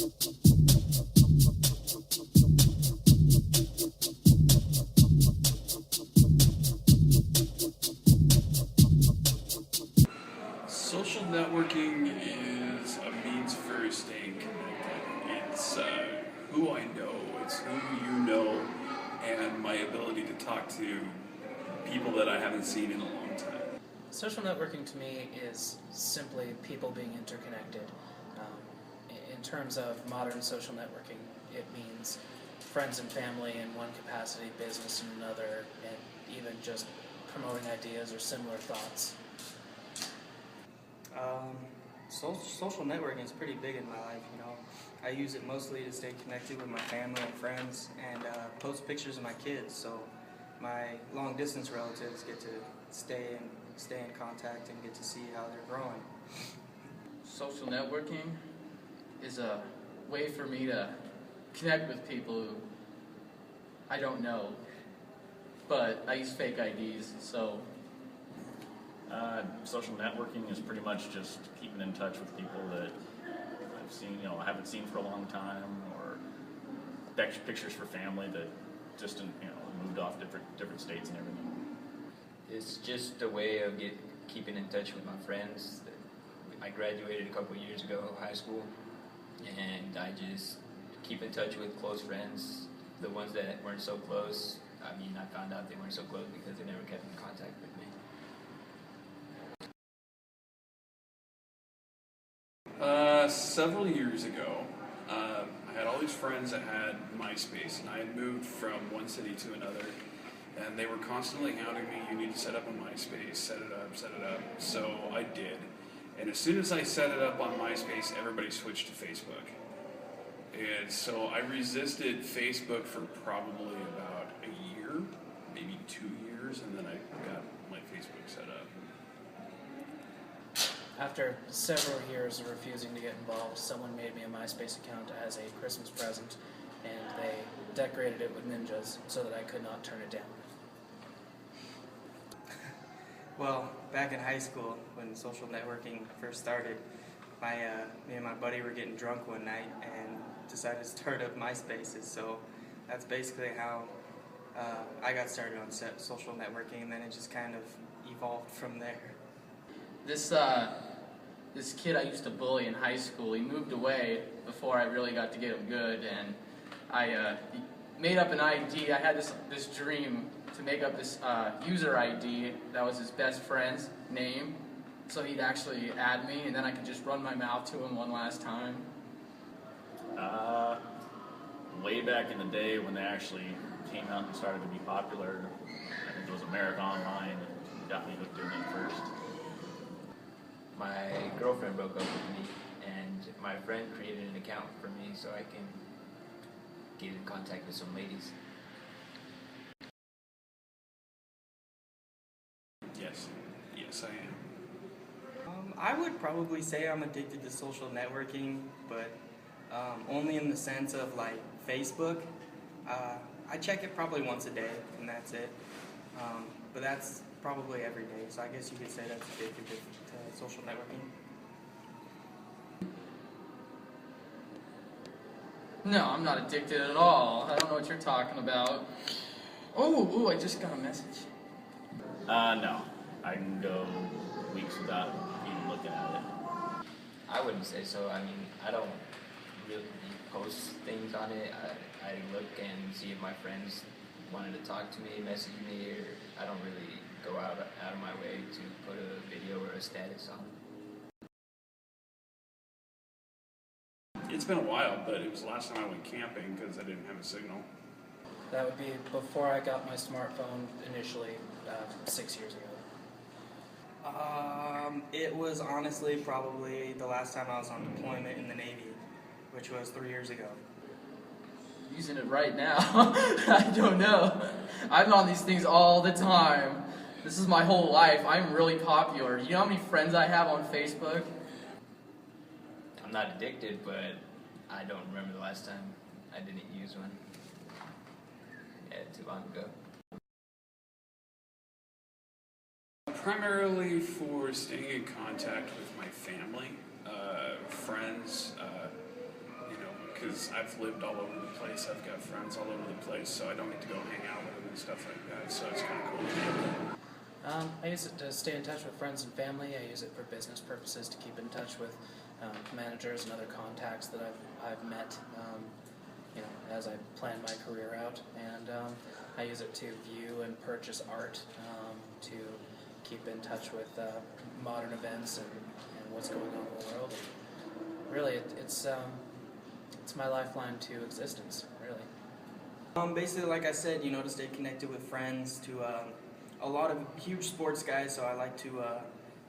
Social networking is a means for staying connected. It's who I know, it's who you know, and my ability to talk to people that I haven't seen in a long time. Social networking to me is simply people being interconnected. In terms of modern social networking, it means friends and family in one capacity, business in another, and even just promoting ideas or similar thoughts. Social networking is pretty big in my life, you know. I use it mostly to stay connected with my family and friends and post pictures of my kids, so my long distance relatives get to stay in contact and get to see how they're growing. Social networking is a way for me to connect with people who I don't know, but I use fake IDs, so social networking is pretty much just keeping in touch with people that I've seen, I haven't seen for a long time, or pictures for family that just, moved off different states and everything. It's just a way of keeping in touch with my friends. I graduated a couple years ago, high school, and I just keep in touch with close friends. The ones that weren't so close, I found out they weren't so close because they never kept in contact with me. Several years ago, I had all these friends that had MySpace, and I had moved from one city to another, and they were constantly hounding me, you need to set up a MySpace, set it up. So I did. And as soon as I set it up on MySpace, everybody switched to Facebook. And so I resisted Facebook for probably about a year, maybe 2 years, and then I got my Facebook set up. After several years of refusing to get involved, someone made me a MySpace account as a Christmas present, and they decorated it with ninjas so that I could not turn it down. Well, back in high school, when social networking first started, me and my buddy were getting drunk one night and decided to start up MySpaces. So that's basically how I got started on social networking, and then it just kind of evolved from there. This kid I used to bully in high school, he moved away before I really got to get him good, and I made up an ID. I had this dream to make up this user ID that was his best friend's name, so he'd actually add me, and then I could just run my mouth to him one last time. Way back in the day when they actually came out and started to be popular, I think it was America Online that got me hooked in it first. My girlfriend broke up with me, and my friend created an account for me so I can get in contact with some ladies. Yes, I am. I would probably say I'm addicted to social networking, but only in the sense of like Facebook. I check it probably once a day, and that's it. But that's probably every day, so I guess you could say that's addicted to social networking. No, I'm not addicted at all. I don't know what you're talking about. Oh, I just got a message. No. I can go weeks without even looking at it. I wouldn't say so. I don't really post things on it. I look and see if my friends wanted to talk to me, message me, or I don't really go out of my way to put a video or a status on. It's been a while, but it was the last time I went camping because I didn't have a signal. That would be before I got my smartphone initially, 6 years ago. It was honestly probably the last time I was on deployment in the Navy, which was 3 years ago. Using it right now. I don't know. I'm on these things all the time. This is my whole life. I'm really popular. You know how many friends I have on Facebook? I'm not addicted, but I don't remember the last time I didn't use one. Yeah, too long ago. Primarily for staying in contact with my family, friends, because I've lived all over the place. I've got friends all over the place, so I don't get to go hang out with them and stuff like that. So it's kind of cool to be able to. I use it to stay in touch with friends and family. I use it for business purposes to keep in touch with managers and other contacts that I've met, as I plan my career out. And I use it to view and purchase art, to keep in touch with modern events and what's going on in the world. And really, it's my lifeline to existence, really. Basically, like I said, to stay connected with friends, to a lot of huge sports guys, so I like to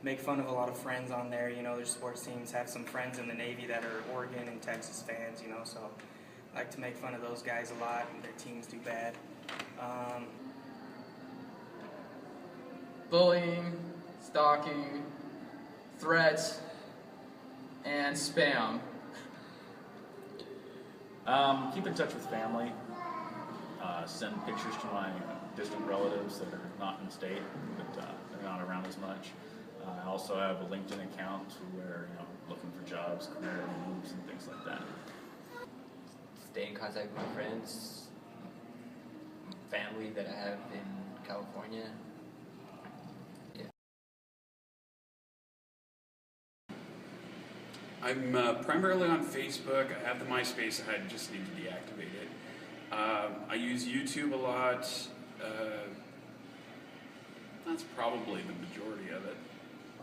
make fun of a lot of friends on there. Their sports teams have some friends in the Navy that are Oregon and Texas fans, so I like to make fun of those guys a lot and their teams do bad. Bullying, stalking, threats, and spam. Keep in touch with family. Send pictures to my distant relatives that are not in state, but they're not around as much. I also have a LinkedIn account where, looking for jobs, career moves, and things like that. Stay in contact with my friends, family that I have in California. Yeah. I'm primarily on Facebook. I have the MySpace. I just need to deactivate it. I use YouTube a lot. That's probably the majority of it.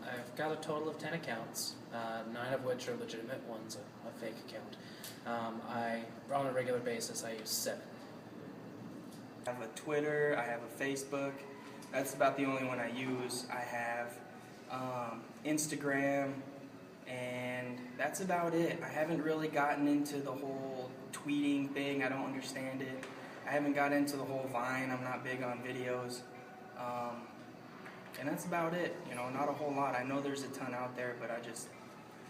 I've got a total of 10 accounts, 9 of which are legitimate, one's a fake account. On a regular basis, I use 7. I have a Twitter, I have a Facebook. That's about the only one I use. I have Instagram, and that's about it. I haven't really gotten into the whole tweeting thing. I don't understand it. I haven't got into the whole Vine. I'm not big on videos. And that's about it. Not a whole lot. I know there's a ton out there, but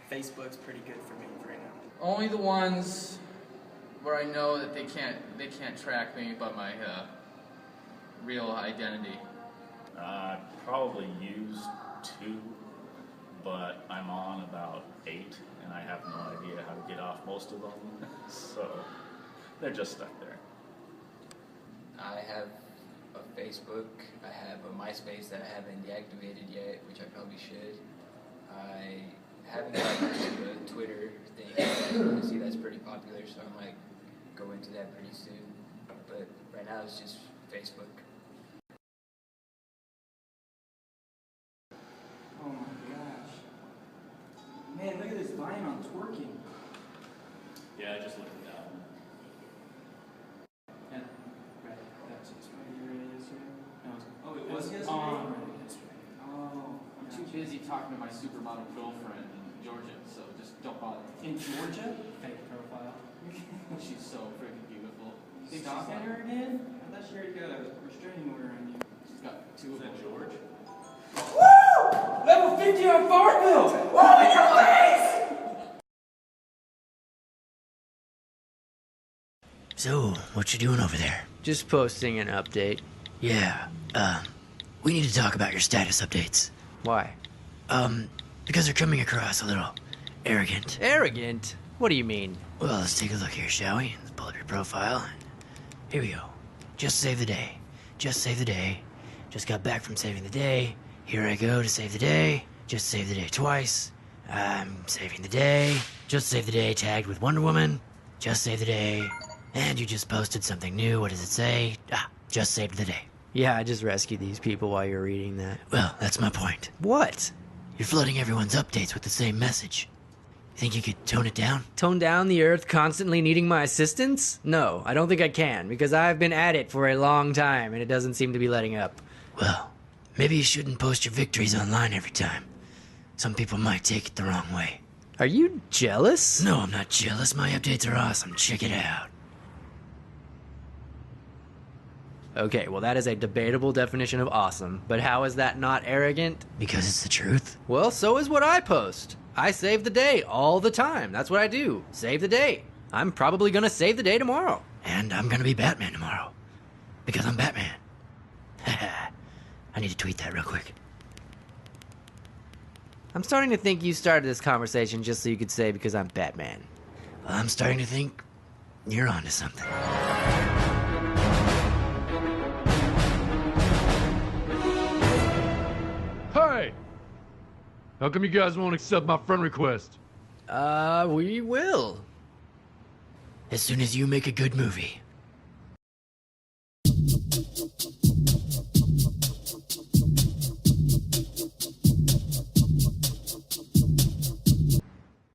Facebook's pretty good for me right now. Only the ones where I know that they can't track me by my real identity. Probably use 2, but I'm on about 8, and I have no idea how to get off most of them, so they're just stuck there. I have a Facebook, I have a MySpace that I haven't deactivated yet, which I probably should. I haven't gotten into the Twitter thing. I see that's pretty popular, so I might go into that pretty soon. But right now it's just Facebook. Oh my gosh. Man, look at this Vine on twerking. Yeah, just look at that. And that's just Oh, it was yesterday? Oh. I'm too busy talking to my supermodel girlfriend in Georgia, so just don't bother. In Georgia? fake profile. She's so freaking beautiful. Stalking her again? I thought she already got a restraining order on you. She's got 2 of them. George? Woo! Level 50 on Farmville! Woo! We got legs! So, what you doing over there? Just posting an update. Yeah, we need to talk about your status updates. Why? Because they're coming across a little arrogant. Arrogant? What do you mean? Well, let's take a look here, shall we? Let's pull up your profile. Here we go. Just save the day. Just save the day. Just got back from saving the day. Here I go to save the day. Just save the day twice. I'm saving the day. Just save the day tagged with Wonder Woman. Just save the day. And you just posted something new. What does it say? Just saved the day. Yeah, I just rescued these people while you're reading that. Well, that's my point. What? You're flooding everyone's updates with the same message. Think you could tone it down? Tone down the Earth constantly needing my assistance? No, I don't think I can, because I've been at it for a long time, and it doesn't seem to be letting up. Well, maybe you shouldn't post your victories online every time. Some people might take it the wrong way. Are you jealous? No, I'm not jealous. My updates are awesome. Check it out. Okay, well that is a debatable definition of awesome, but how is that not arrogant? Because it's the truth. Well, so is what I post. I save the day all the time. That's what I do. Save the day. I'm probably gonna save the day tomorrow. And I'm gonna be Batman tomorrow. Because I'm Batman. I need to tweet that real quick. I'm starting to think you started this conversation just so you could say because I'm Batman. I'm starting to think You're onto something. Hey! How come you guys won't accept my friend request? We will. As soon as you make a good movie.